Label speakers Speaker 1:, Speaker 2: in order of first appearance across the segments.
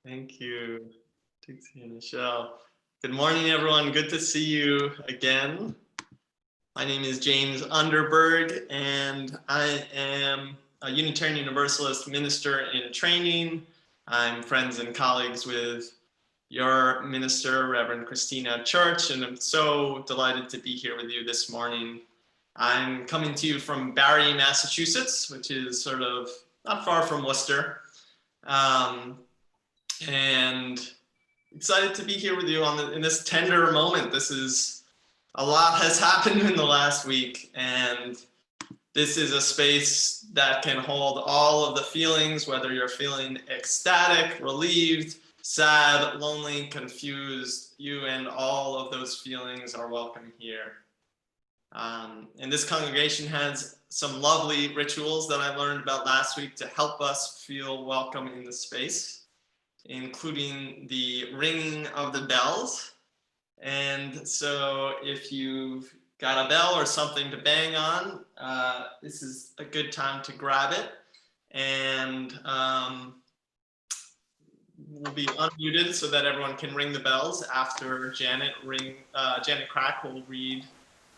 Speaker 1: Thank you, Dixie and Michelle. Good morning, everyone. Good to see you again. My name is James Underberg, and I am a Unitarian Universalist minister in training. I'm friends and colleagues with your minister, Reverend Christina Church, and I'm so delighted to be here with you this morning. I'm coming to you from Barre, Massachusetts, which is sort of not far from Worcester. And excited to be here with you in this tender moment. A lot has happened in the last week, and this is a space that can hold all of the feelings, whether you're feeling ecstatic, relieved, sad, lonely, confused. You and all of those feelings are welcome here. And this congregation has some lovely rituals that I learned about last week to help us feel welcome in the space, including the ringing of the bells. And so if you've got a bell or something to bang on, this is a good time to grab it. And we'll be unmuted so that everyone can ring the bells after Janet Crack will read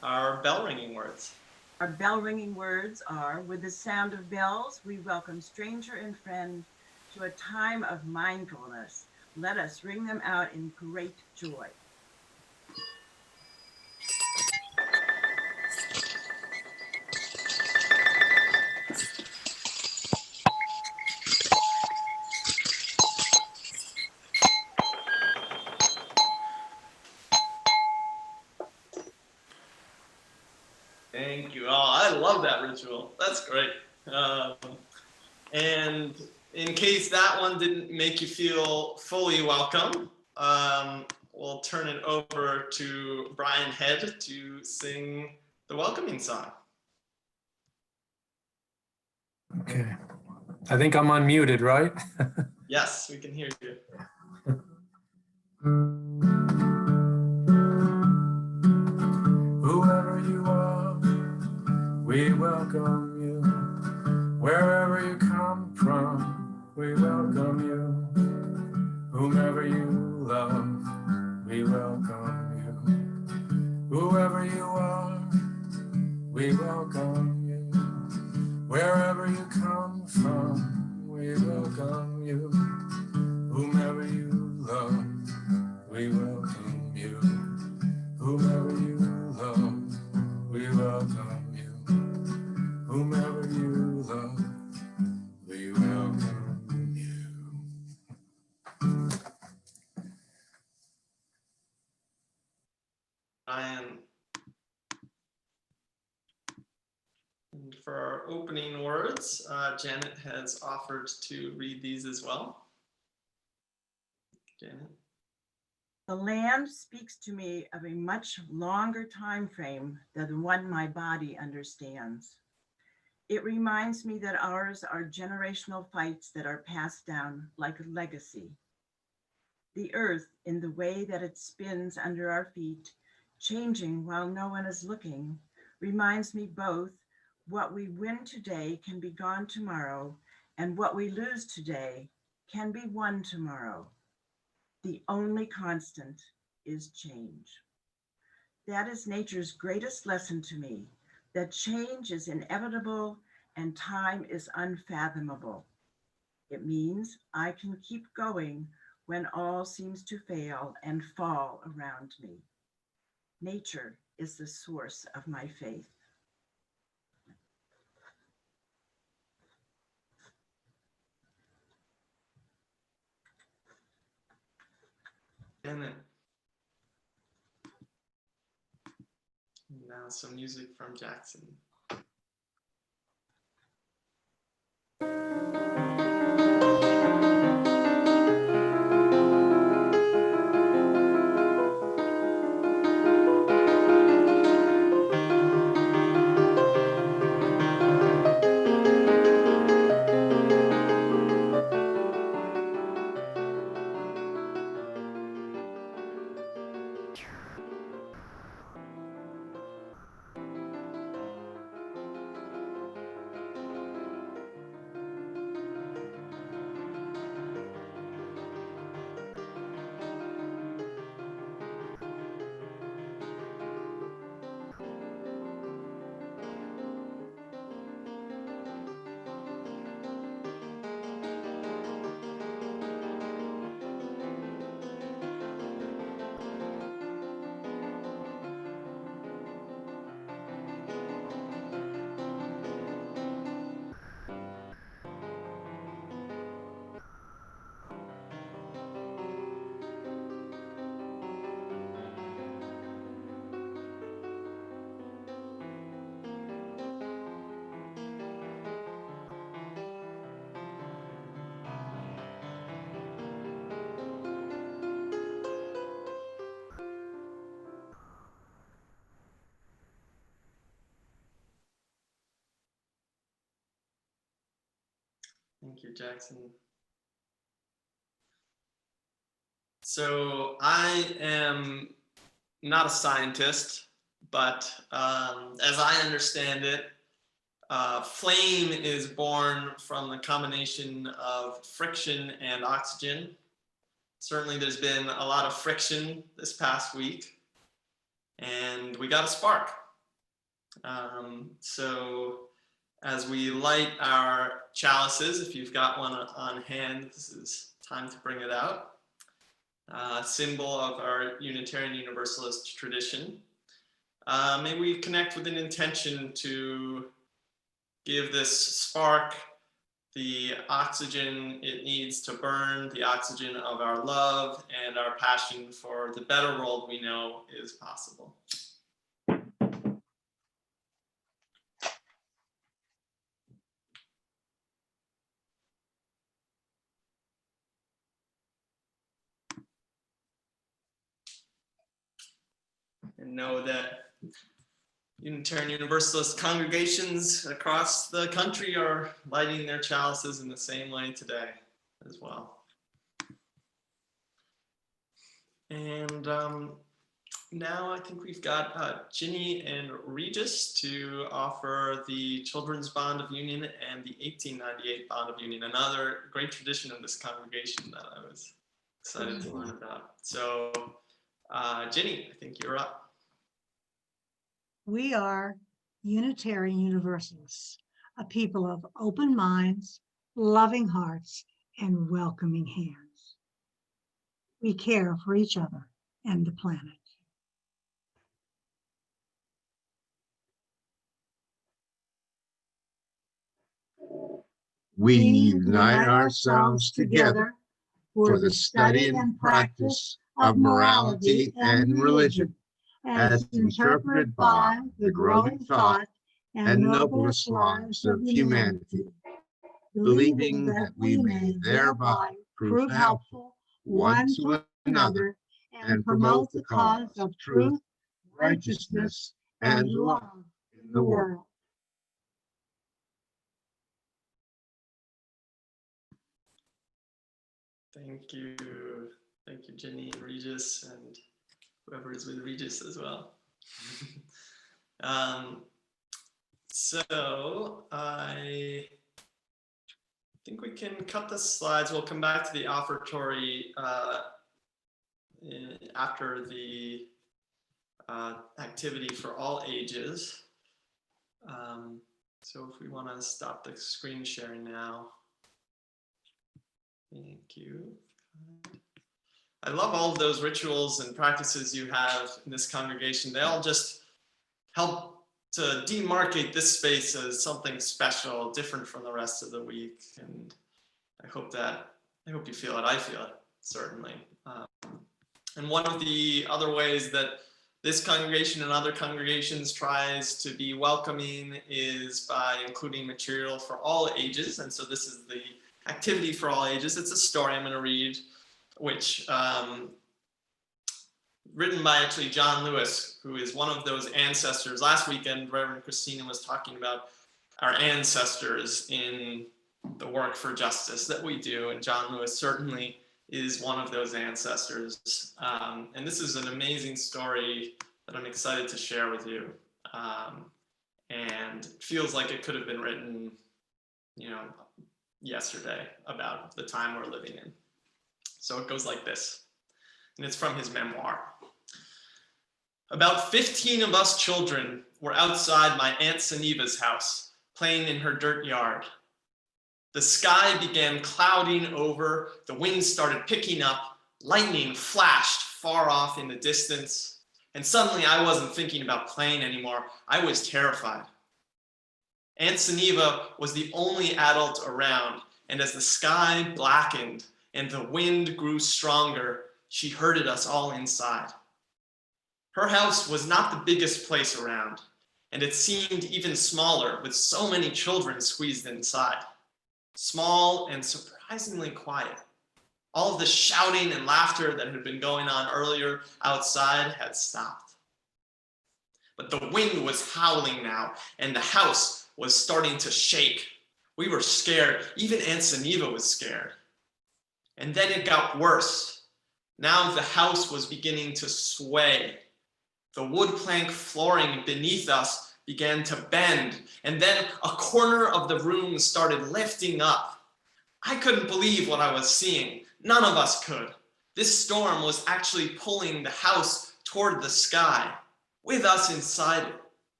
Speaker 1: our bell ringing words.
Speaker 2: Our bell ringing words are: with the sound of bells, we welcome stranger and friend to a time of mindfulness. Let us ring them out in great joy.
Speaker 1: Thank you. Oh, I love that ritual. That's great. And in case that one didn't make you feel fully welcome, we'll turn it over to Bryan Head to sing the welcoming song.
Speaker 3: Okay. I think I'm unmuted, right?
Speaker 1: Yes, we can hear you.
Speaker 3: Whoever you are, we welcome you. Wherever you come from, we welcome you. Whomever you love, we welcome you. Whoever you are, we welcome you. Wherever you come from, we welcome you. Whomever you love, we welcome you. Whomever you love, we welcome you. Whomever you love, we welcome you.
Speaker 1: Bryan. And for our opening words, Janet has offered to read these as well. Janet.
Speaker 2: The land speaks to me of a much longer time frame than the one my body understands. It reminds me that ours are generational fights that are passed down like a legacy. The earth, in the way that it spins under our feet, changing while no one is looking, reminds me both what we win today can be gone tomorrow, and what we lose today can be won tomorrow. The only constant is change. That is nature's greatest lesson to me, that change is inevitable and time is unfathomable. It means I can keep going when all seems to fail and fall around me. Nature is the source of my faith.
Speaker 1: Janet. Now some music from Jackson. Thank you, Jackson. So I am not a scientist, but as I understand it, flame is born from the combination of friction and oxygen. Certainly there's been a lot of friction this past week, and we got a spark. So as we light our chalices, if you've got one on hand, this is time to bring it out. Symbol of our Unitarian Universalist tradition. May we connect with an intention to give this spark the oxygen it needs to burn, the oxygen of our love and our passion for the better world we know is possible. And know that Unitarian Universalist congregations across the country are lighting their chalices in the same way today as well. And now I think we've got Ginny and Regis to offer the Children's Bond of Union and the 1898 Bond of Union, another great tradition of this congregation that I was excited to learn about. So Ginny, I think you're up.
Speaker 4: We are Unitarian Universalists, a people of open minds, loving hearts, and welcoming hands. We care for each other and the planet.
Speaker 5: We unite ourselves together for the study and practice of morality and religion, as interpreted by the growing thought and noblest lives of humanity, believing that we may thereby prove helpful one to another and promote the cause of truth, righteousness, and love in the world.
Speaker 1: Thank you, Ginny and Regis, and whoever is with Regis as well. So I think we can cut the slides. We'll come back to the offertory after the activity for all ages. So if we want to stop the screen sharing now. Thank you. I love all of those rituals and practices you have in this congregation. They all just help to demarcate this space as something special, different from the rest of the week. And I hope you feel it. I feel it, certainly. And one of the other ways that this congregation and other congregations tries to be welcoming is by including material for all ages. And so this is the activity for all ages. It's a story I'm going to read, which written by actually John Lewis, who is one of those ancestors. Last weekend, Reverend Christina was talking about our ancestors in the work for justice that we do, and John Lewis certainly is one of those ancestors. And this is an amazing story that I'm excited to share with you. And it feels like it could have been written, yesterday about the time we're living in. So it goes like this, and it's from his memoir. About 15 of us children were outside my Aunt Saniva's house, playing in her dirt yard. The sky began clouding over, the wind started picking up, lightning flashed far off in the distance, and suddenly I wasn't thinking about playing anymore. I was terrified. Aunt Saniva was the only adult around, and as the sky blackened and the wind grew stronger, she herded us all inside. Her house was not the biggest place around, and it seemed even smaller with so many children squeezed inside. Small and surprisingly quiet. All of the shouting and laughter that had been going on earlier outside had stopped. But the wind was howling now, and the house was starting to shake. We were scared. Even Aunt Suniva was scared. And then it got worse. Now the house was beginning to sway. The wood plank flooring beneath us began to bend, and then a corner of the room started lifting up. I couldn't believe what I was seeing. None of us could. This storm was actually pulling the house toward the sky, with us inside it.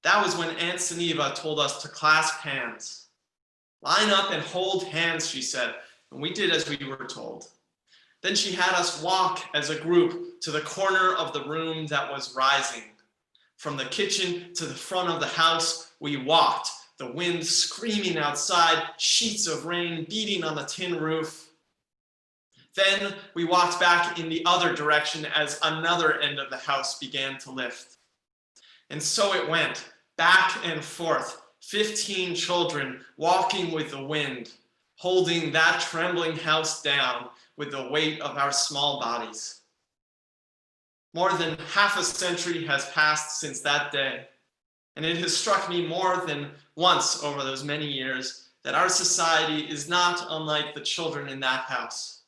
Speaker 1: That was when Aunt Suniva told us to clasp hands. Line up and hold hands, she said, and we did as we were told. Then she had us walk as a group to the corner of the room that was rising. From the kitchen to the front of the house, we walked, the wind screaming outside, sheets of rain beating on the tin roof. Then we walked back in the other direction as another end of the house began to lift. And so it went, back and forth, 15 children walking with the wind, holding that trembling house down with the weight of our small bodies. More than half a century has passed since that day, and it has struck me more than once over those many years that our society is not unlike the children in that house.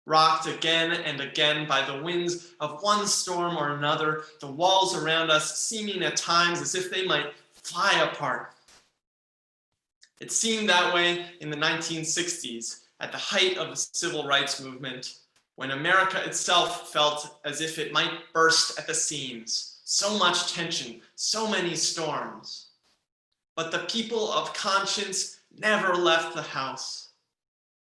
Speaker 1: Rocked again and again by the winds of one storm or another, the walls around us seeming at times as if they might fly apart. It seemed that way in the 1960s, at the height of the civil rights movement, when America itself felt as if it might burst at the seams. So much tension, so many storms. But the people of conscience never left the house.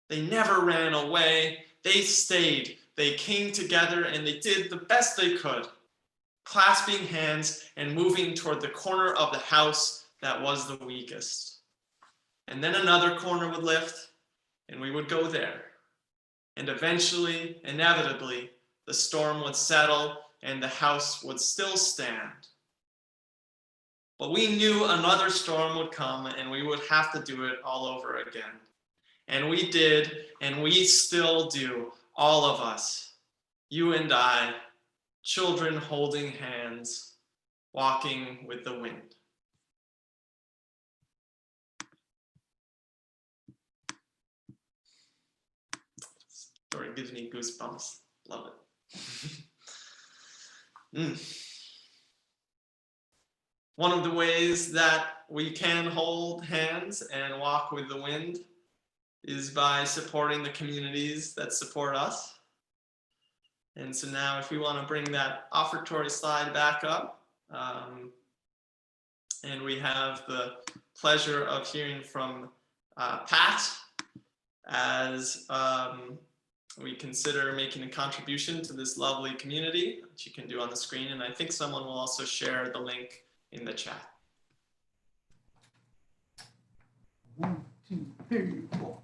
Speaker 1: They never ran away. They stayed. They came together and they did the best they could, clasping hands and moving toward the corner of the house that was the weakest. And then another corner would lift, and we would go there. And eventually, inevitably, the storm would settle and the house would still stand. But we knew another storm would come and we would have to do it all over again. And we did, and we still do, all of us, you and I, children holding hands, walking with the wind. Story gives me goosebumps. Love it. One of the ways that we can hold hands and walk with the wind is by supporting the communities that support us. And so now if we want to bring that offertory slide back up, and we have the pleasure of hearing from Pat as we consider making a contribution to this lovely community, which you can do on the screen. And I think someone will also share the link in the chat.
Speaker 6: 1, 2, 3, 4.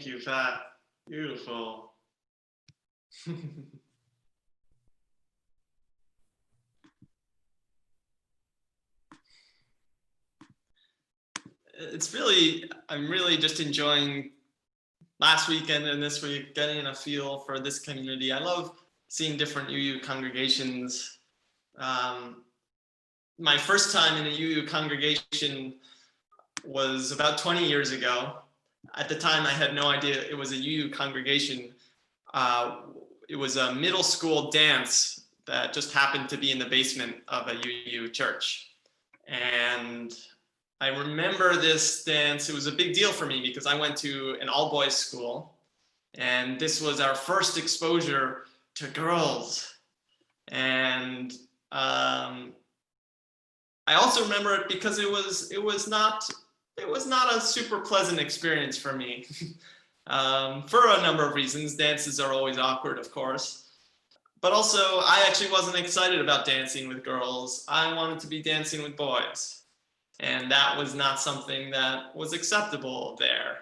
Speaker 1: Thank you, Pat. Beautiful. I'm really just enjoying last weekend and this week, getting a feel for this community. I love seeing different UU congregations. My first time in a UU congregation was about 20 years ago. At the time, I had no idea it was a UU congregation. It was a middle school dance that just happened to be in the basement of a UU church. And I remember this dance. It was a big deal for me because I went to an all-boys school, and this was our first exposure to girls. And I also remember it because it was not a super pleasant experience for me. For a number of reasons. Dances are always awkward, of course. But also, I actually wasn't excited about dancing with girls. I wanted to be dancing with boys. And that was not something that was acceptable there.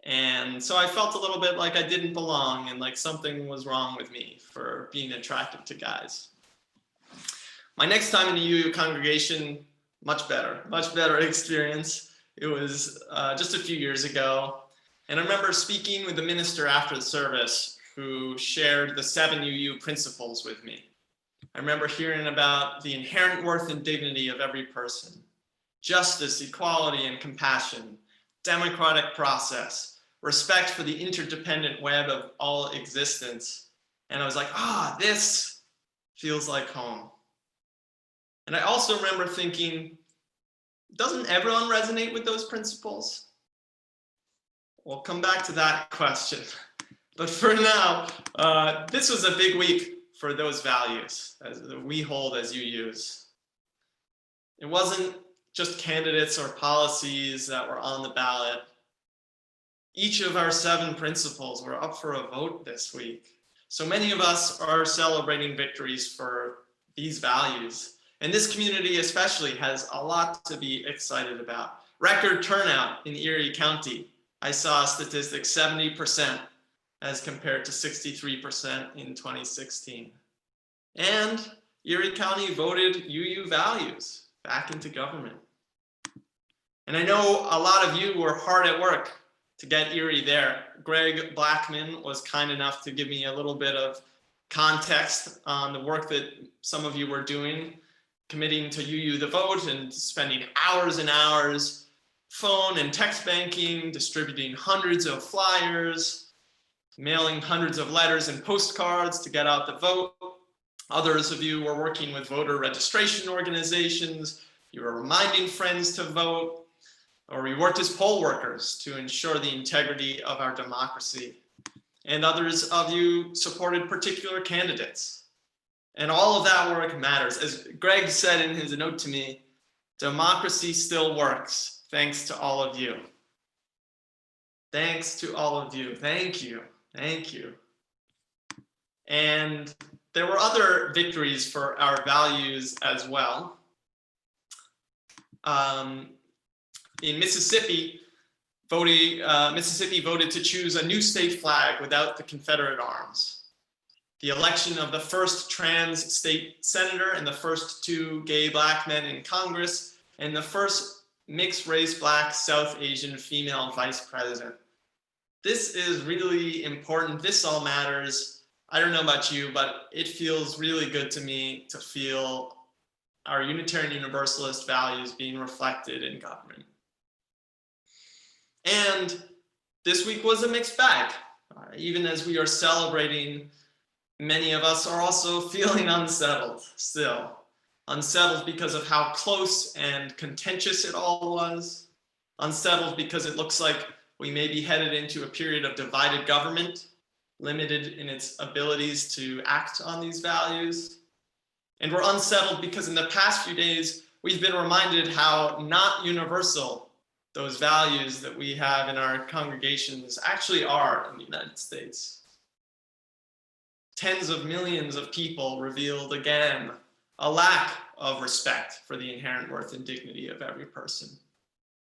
Speaker 1: And so I felt a little bit like I didn't belong and like something was wrong with me for being attracted to guys. My next time in a UU congregation, much better experience. It was just a few years ago. And I remember speaking with the minister after the service who shared the 7 UU principles with me. I remember hearing about the inherent worth and dignity of every person, justice, equality, and compassion, democratic process, respect for the interdependent web of all existence. And I was like, this feels like home. And I also remember thinking, doesn't everyone resonate with those principles? We'll come back to that question. But for now, this was a big week for those values as we hold as UUs. It wasn't just candidates or policies that were on the ballot. Each of our 7 principles were up for a vote this week. So many of us are celebrating victories for these values. And this community especially has a lot to be excited about. Record turnout in Erie County. I saw a statistic 70% as compared to 63% in 2016. And Erie County voted UU values back into government. And I know a lot of you were hard at work to get Erie there. Greg Blackman was kind enough to give me a little bit of context on the work that some of you were doing, committing to UU the vote and spending hours and hours, phone and text banking, distributing hundreds of flyers, mailing hundreds of letters and postcards to get out the vote. Others of you were working with voter registration organizations. You were reminding friends to vote, or we worked as poll workers to ensure the integrity of our democracy. And others of you supported particular candidates. And all of that work matters. As Greg said in his note to me, democracy still works, thanks to all of you. Thanks to all of you. Thank you. Thank you. And there were other victories for our values as well. In Mississippi, Mississippi voted to choose a new state flag without the Confederate arms. The election of the first trans state senator and the first 2 gay Black men in Congress, and the first mixed race Black South Asian female vice president. This is really important. This all matters. I don't know about you, but it feels really good to me to feel our Unitarian Universalist values being reflected in government. And this week was a mixed bag. Even as we are celebrating, many of us are also feeling unsettled still. Unsettled because of how close and contentious it all was. Unsettled because it looks like we may be headed into a period of divided government, limited in its abilities to act on these values. And we're unsettled because in the past few days, we've been reminded how not universal those values that we have in our congregations actually are in the United States. Tens of millions of people revealed again a lack of respect for the inherent worth and dignity of every person,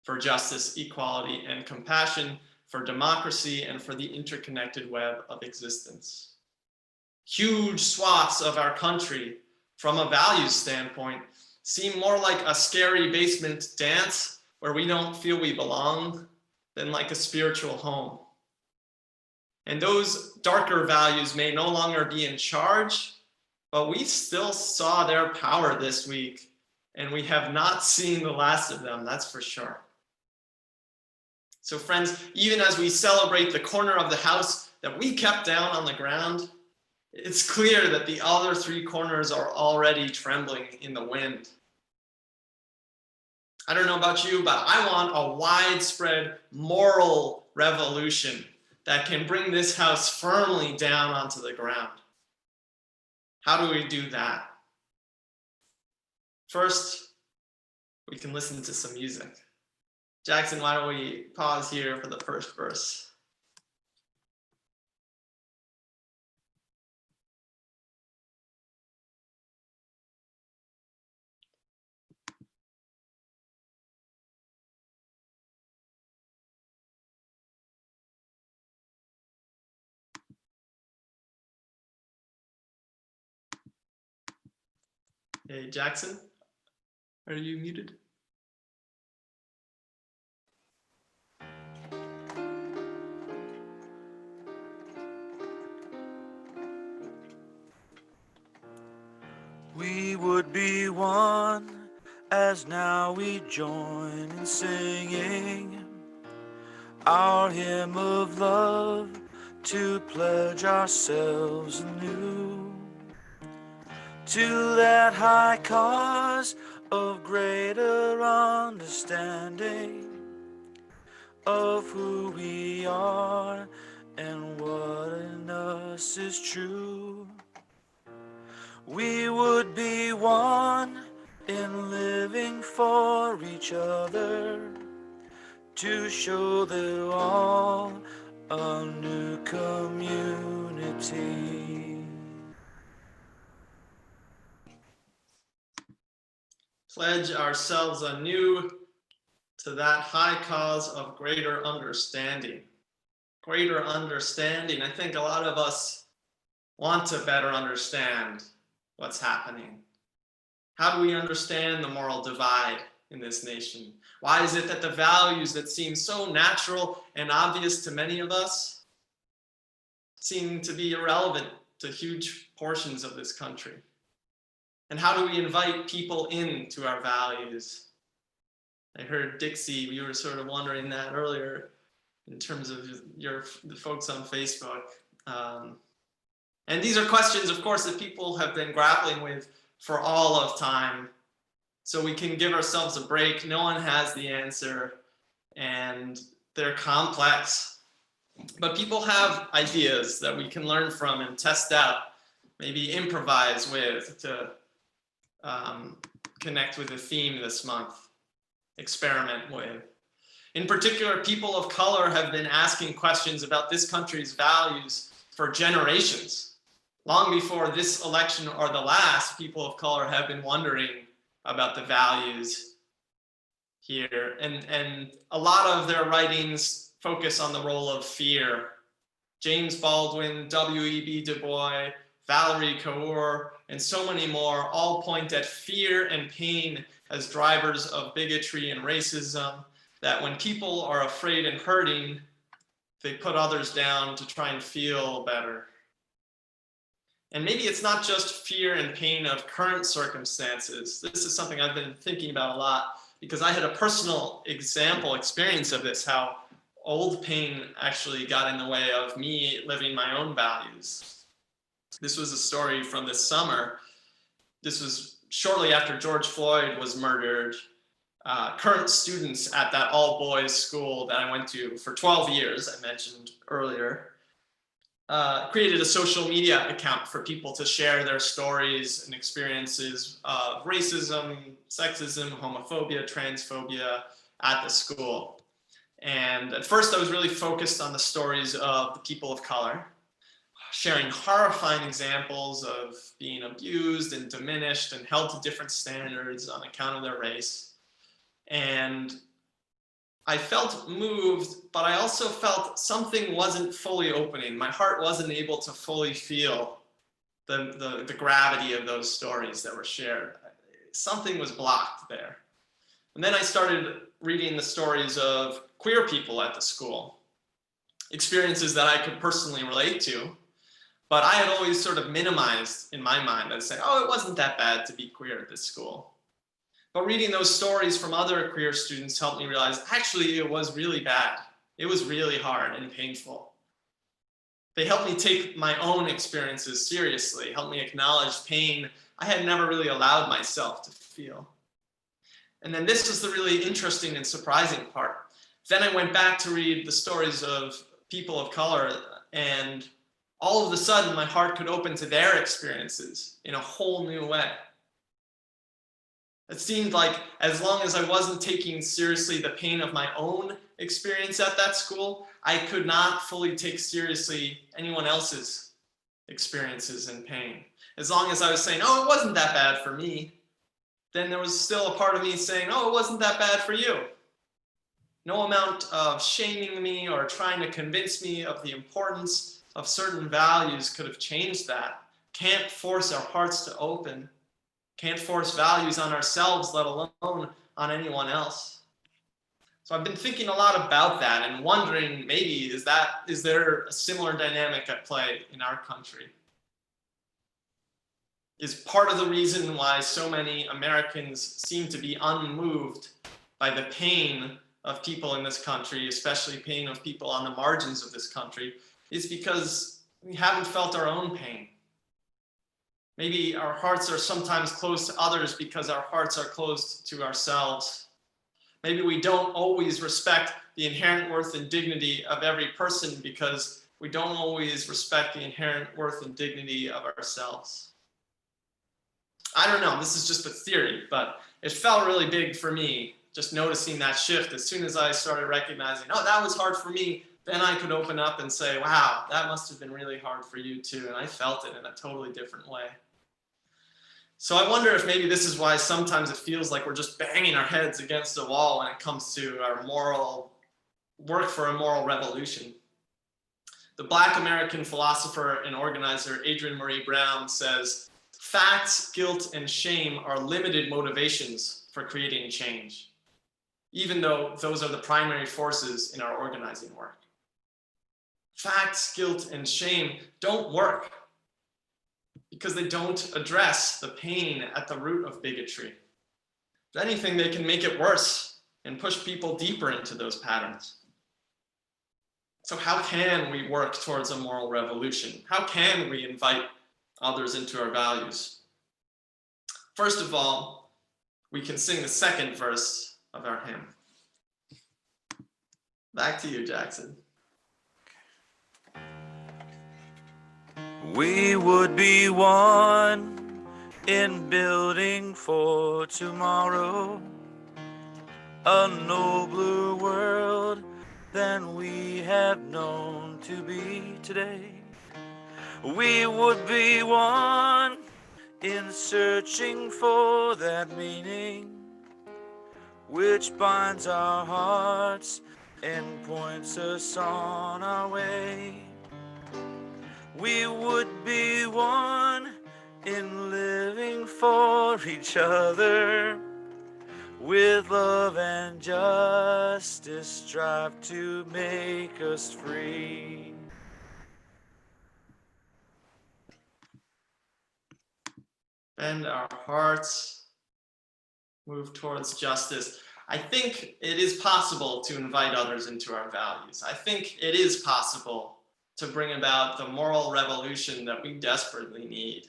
Speaker 1: for justice, equality, and compassion, for democracy, and for the interconnected web of existence. Huge swaths of our country, from a values standpoint, seem more like a scary basement dance where we don't feel we belong than like a spiritual home. And those darker values may no longer be in charge, but we still saw their power this week, and we have not seen the last of them, that's for sure. So friends, even as we celebrate the corner of the house that we kept down on the ground, it's clear that the other three corners are already trembling in the wind. I don't know about you, but I want a widespread moral revolution that can bring this house firmly down onto the ground. How do we do that? First, we can listen to some music. Jackson, why don't we pause here for the first verse? Hey, Jackson, are you muted?
Speaker 7: We would be one as now we join in singing our hymn of love to pledge ourselves anew to that high cause of greater understanding of who we are and what in us is true. We would be one in living for each other to show the all a new community.
Speaker 1: Pledge ourselves anew to that high cause of greater understanding. Greater understanding. I think a lot of us want to better understand what's happening. How do we understand the moral divide in this nation? Why is it that the values that seem so natural and obvious to many of us seem to be irrelevant to huge portions of this country? And how do we invite people into our values? I heard Dixie, you were sort of wondering that earlier in terms of the folks on Facebook. And these are questions, of course, that people have been grappling with for all of time. So we can give ourselves a break. No one has the answer, and they're complex. But people have ideas that we can learn from and test out, maybe improvise with to connect with the theme this month, experiment with. In particular, people of color have been asking questions about this country's values for generations. Long before this election or the last, people of color have been wondering about the values here. And a lot of their writings focus on the role of fear. James Baldwin, W.E.B. Du Bois, Valerie Kaur, and so many more all point at fear and pain as drivers of bigotry and racism, that when people are afraid and hurting, they put others down to try and feel better. And maybe it's not just fear and pain of current circumstances. This is something I've been thinking about a lot because I had a personal experience of this, how old pain actually got in the way of me living my own values. This was a story from this summer. This was shortly after George Floyd was murdered. Current students at that all-boys school that I went to for 12 years, I mentioned earlier, created a social media account for people to share their stories and experiences of racism, sexism, homophobia, transphobia at the school. And at first I was really focused on the stories of the people of color, sharing horrifying examples of being abused and diminished and held to different standards on account of their race. And I felt moved, but I also felt something wasn't fully opening. My heart wasn't able to fully feel the gravity of those stories that were shared. Something was blocked there. And then I started reading the stories of queer people at the school, experiences that I could personally relate to, but I had always sort of minimized in my mind. I'd say, oh, it wasn't that bad to be queer at this school. But reading those stories from other queer students helped me realize, actually, it was really bad. It was really hard and painful. They helped me take my own experiences seriously, helped me acknowledge pain I had never really allowed myself to feel. And then this was the really interesting and surprising part. Then I went back to read the stories of people of color, and all of a sudden my heart could open to their experiences in a whole new way. It seemed like as long as I wasn't taking seriously the pain of my own experience at that school, I could not fully take seriously anyone else's experiences and pain. As long as I was saying, oh, it wasn't that bad for me, then there was still a part of me saying, oh, it wasn't that bad for you. No amount of shaming me or trying to convince me of the importance of certain values could have changed that. Can't force our hearts to open. Can't force values on ourselves, let alone on anyone else. So I've been thinking a lot about that and wondering, maybe, is there a similar dynamic at play in our country? Is part of the reason why so many Americans seem to be unmoved by the pain of people in this country, especially pain of people on the margins of this country, is because we haven't felt our own pain. Maybe our hearts are sometimes closed to others because our hearts are closed to ourselves. Maybe we don't always respect the inherent worth and dignity of every person because we don't always respect the inherent worth and dignity of ourselves. I don't know, this is just a theory, but it felt really big for me, just noticing that shift. As soon as I started recognizing, oh, that was hard for me, then I could open up and say, wow, that must have been really hard for you too. And I felt it in a totally different way. So I wonder if maybe this is why sometimes it feels like we're just banging our heads against a wall when it comes to our moral work for a moral revolution. The Black American philosopher and organizer Adrienne Maree Brown says, facts, guilt, and shame are limited motivations for creating change, even though those are the primary forces in our organizing work. Facts, guilt, and shame don't work because they don't address the pain at the root of bigotry. If anything, they can make it worse and push people deeper into those patterns. So how can we work towards a moral revolution? How can we invite others into our values? First of all, we can sing the second verse of our hymn. Back to you, Jackson.
Speaker 7: We would be one in building for tomorrow, a nobler world than we have known to be today. We would be one in searching for that meaning which binds our hearts and points us on our way. We would be one in living for each other, with love and justice strive to make us free.
Speaker 1: Bend our hearts, move towards justice. I think it is possible to invite others into our values. I think it is possible to bring about the moral revolution that we desperately need.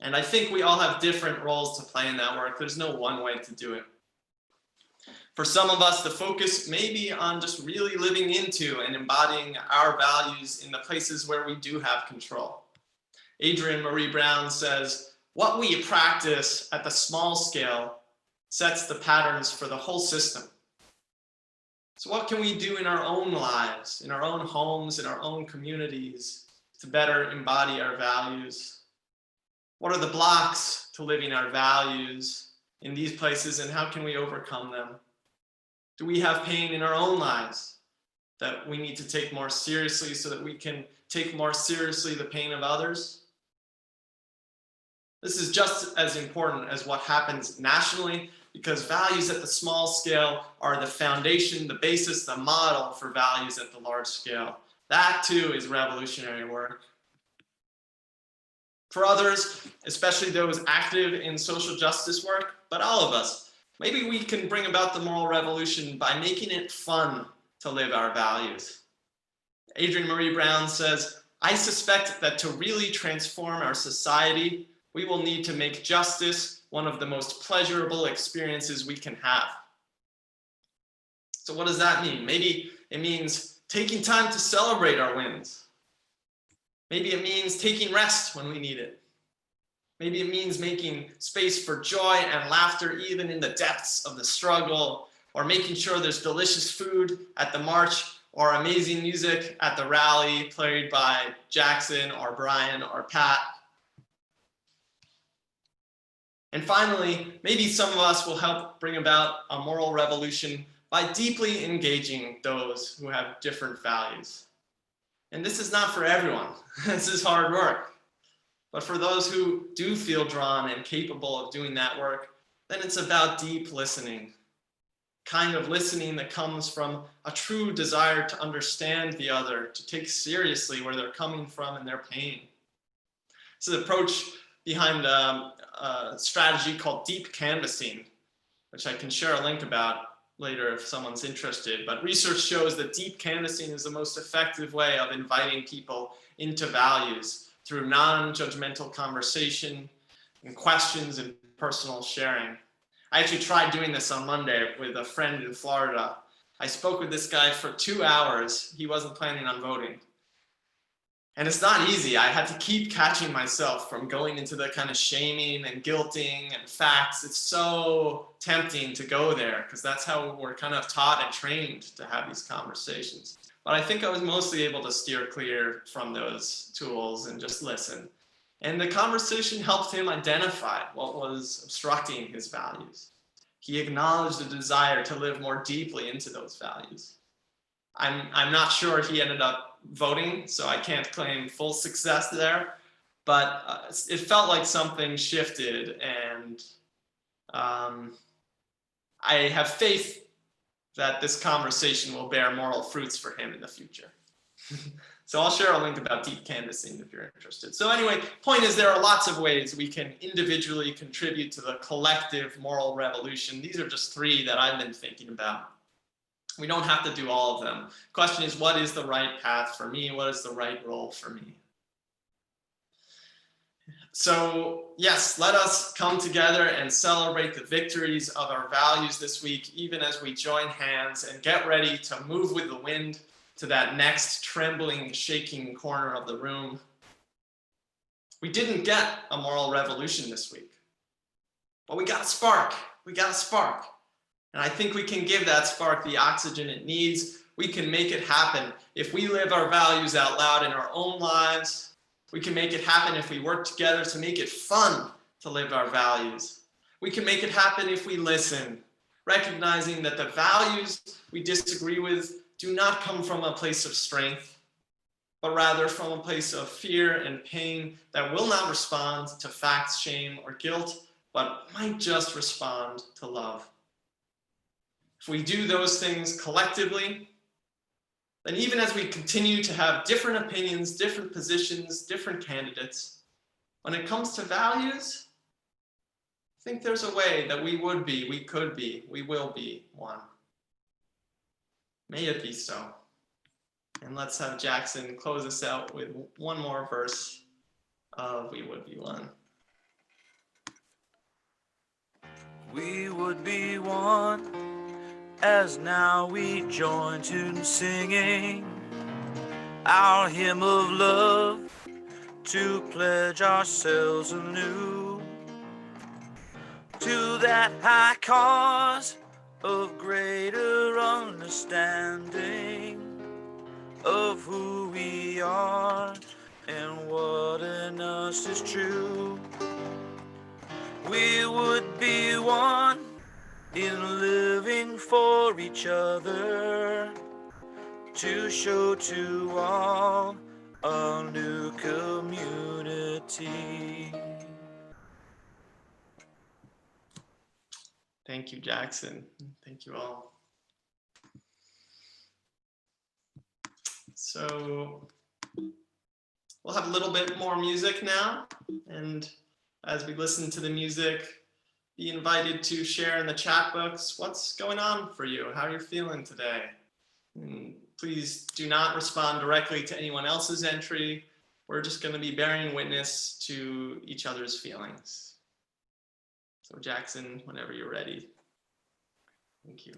Speaker 1: And I think we all have different roles to play in that work. There's no one way to do it. For some of us, the focus may be on just really living into and embodying our values in the places where we do have control. Adrienne Maree Brown says, what we practice at the small scale sets the patterns for the whole system. So what can we do in our own lives, in our own homes, in our own communities to better embody our values? What are the blocks to living our values in these places, and how can we overcome them? Do we have pain in our own lives that we need to take more seriously so that we can take more seriously the pain of others? This is just as important as what happens nationally, because values at the small scale are the foundation, the basis, the model for values at the large scale. That too is revolutionary work. For others, especially those active in social justice work, but all of us, maybe we can bring about the moral revolution by making it fun to live our values. Adrienne Maree Brown says, "I suspect that to really transform our society, we will need to make justice one of the most pleasurable experiences we can have." So what does that mean? Maybe it means taking time to celebrate our wins. Maybe it means taking rest when we need it. Maybe it means making space for joy and laughter even in the depths of the struggle, or making sure there's delicious food at the march or amazing music at the rally played by Jackson or Bryan or Pat. And finally, maybe some of us will help bring about a moral revolution by deeply engaging those who have different values. And this is not for everyone. This is hard work. But for those who do feel drawn and capable of doing that work, then it's about deep listening. Kind of listening that comes from a true desire to understand the other, to take seriously where they're coming from and their pain. It's an approach behind a strategy called deep canvassing, which I can share a link about later if someone's interested. But research shows that deep canvassing is the most effective way of inviting people into values through non-judgmental conversation and questions and personal sharing. I actually tried doing this on Monday with a friend in Florida. I spoke with this guy for 2 hours. He wasn't planning on voting. And it's not easy. I had to keep catching myself from going into the kind of shaming and guilting and facts. It's so tempting to go there because that's how we're kind of taught and trained to have these conversations. But I think I was mostly able to steer clear from those tools and just listen. And the conversation helped him identify what was obstructing his values. He acknowledged a desire to live more deeply into those values. I'm not sure he ended up voting, so I can't claim full success there, but it felt like something shifted, and I have faith that this conversation will bear moral fruits for him in the future. So I'll share a link about deep canvassing if you're interested. So anyway, point is there are lots of ways we can individually contribute to the collective moral revolution. These are just 3 that I've been thinking about. We don't have to do all of them. Question is, what is the right path for me? What is the right role for me? So yes, let us come together and celebrate the victories of our values this week, even as we join hands and get ready to move with the wind to that next trembling, shaking corner of the room. We didn't get a moral revolution this week, but we got a spark. We got a spark. And I think we can give that spark the oxygen it needs. We can make it happen if we live our values out loud in our own lives. We can make it happen if we work together to make it fun to live our values. We can make it happen if we listen, recognizing that the values we disagree with do not come from a place of strength, but rather from a place of fear and pain that will not respond to facts, shame, or guilt, but might just respond to love. If we do those things collectively, then even as we continue to have different opinions, different positions, different candidates, when it comes to values, I think there's a way that we would be, we could be, we will be one. May it be so. And let's have Jackson close us out with one more verse of We Would Be One.
Speaker 7: We would be one, as now we join to singing our hymn of love, to pledge ourselves anew to that high cause of greater understanding of who we are and what in us is true. We would be one in living for each other, to show to all a new community.
Speaker 1: Thank you, Jackson. Thank you all. So we'll have a little bit more music now. And as we listen to the music, be invited to share in the chat box what's going on for you, how you're feeling today. And please do not respond directly to anyone else's entry. We're just going to be bearing witness to each other's feelings. So Jackson, whenever you're ready. Thank you.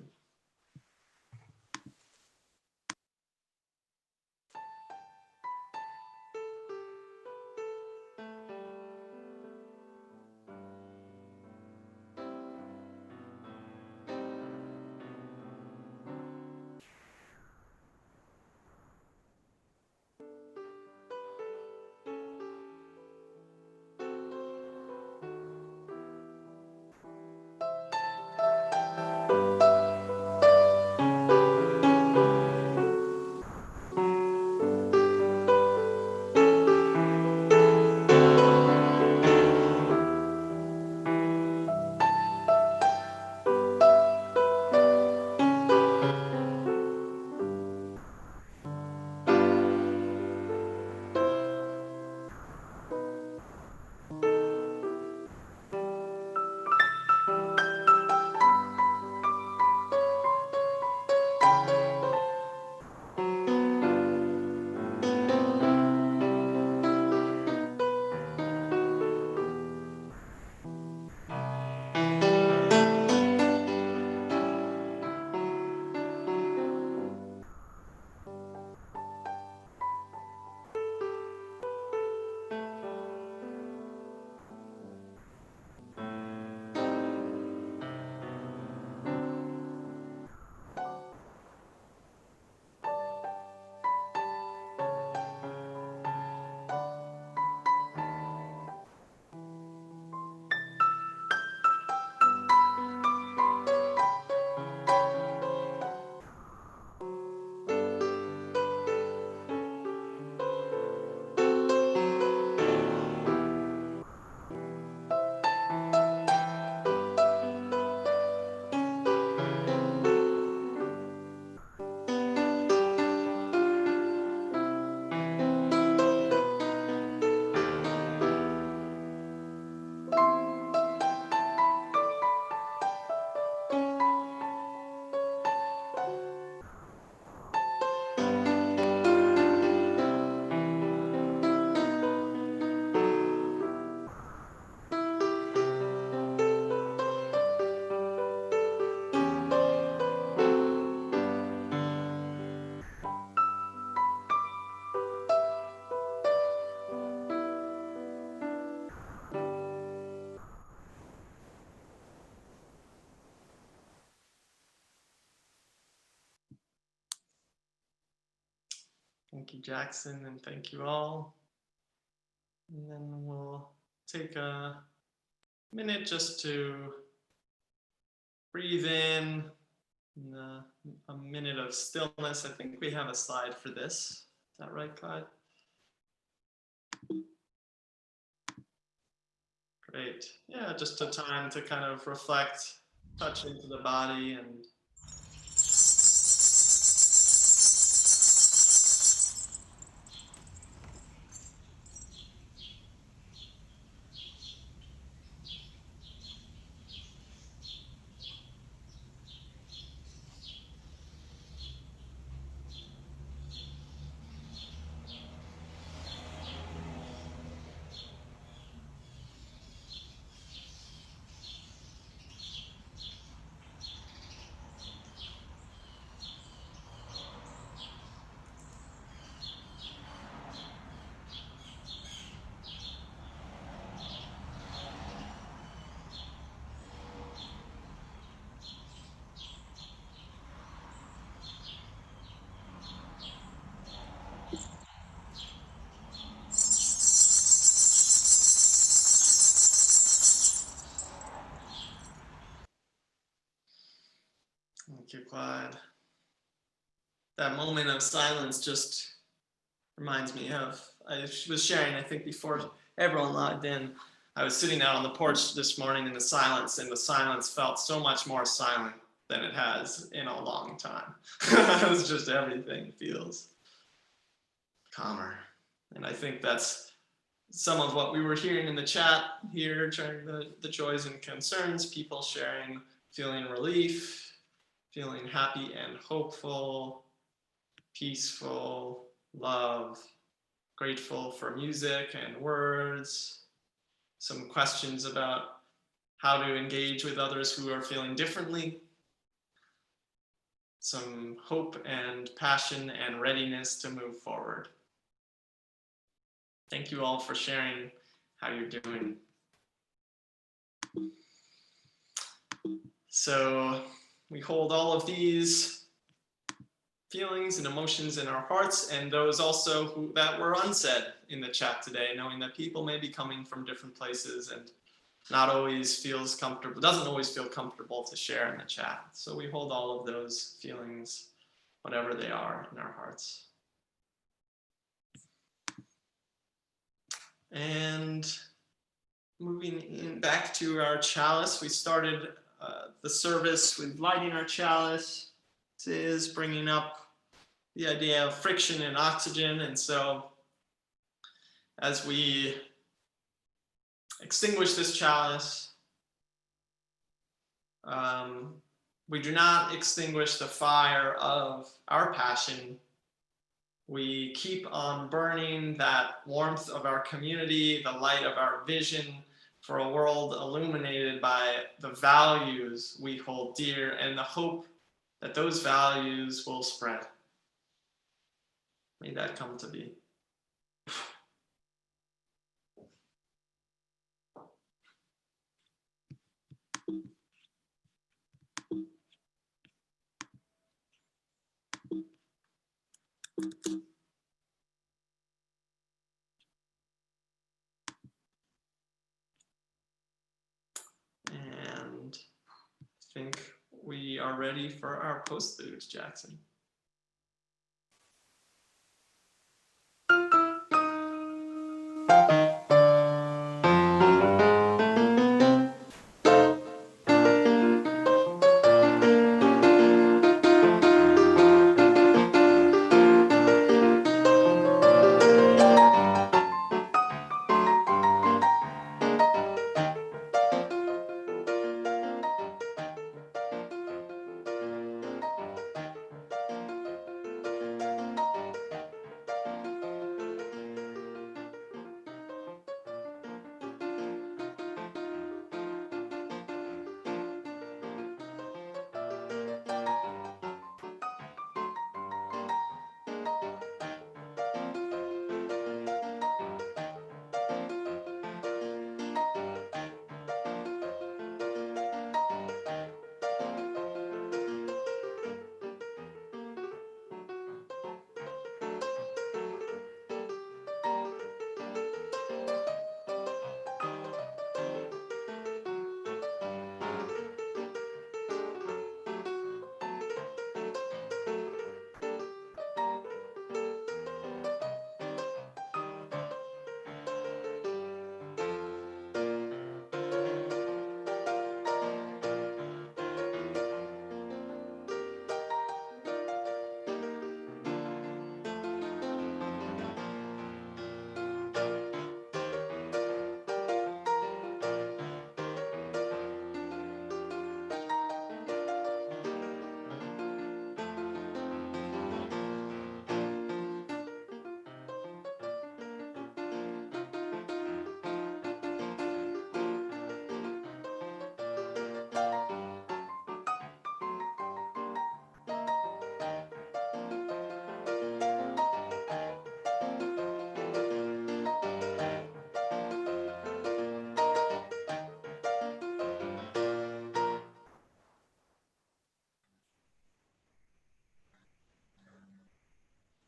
Speaker 1: Thank you, Jackson, and thank you all. And then we'll take a minute just to breathe in and, a minute of stillness. I think we have a slide for this. Is that right, Clyde? Great. Yeah, just a time to kind of reflect, touch into the body, and moment of silence just reminds me of, I was sharing, I think before everyone logged in, I was sitting out on the porch this morning in the silence, and the silence felt so much more silent than it has in a long time. It's just everything feels calmer. And I think that's some of what we were hearing in the chat here during the joys and concerns, people sharing, feeling relief, feeling happy and hopeful, peaceful, love, grateful for music and words, some questions about how to engage with others who are feeling differently, some hope and passion and readiness to move forward. Thank you all for sharing how you're doing. So we hold all of these feelings and emotions in our hearts, and those also that were unsaid in the chat today, knowing that people may be coming from different places and not always feels comfortable, doesn't always feel comfortable to share in the chat. So we hold all of those feelings, whatever they are, in our hearts. And moving in back to our chalice, we started the service with lighting our chalice. This is bringing up the idea of friction and oxygen. And so as we extinguish this chalice, we do not extinguish the fire of our passion. We keep on burning that warmth of our community, the light of our vision for a world illuminated by the values we hold dear and the hope that those values will spread. May that come to be. And I think we are ready for our postlude, Jackson.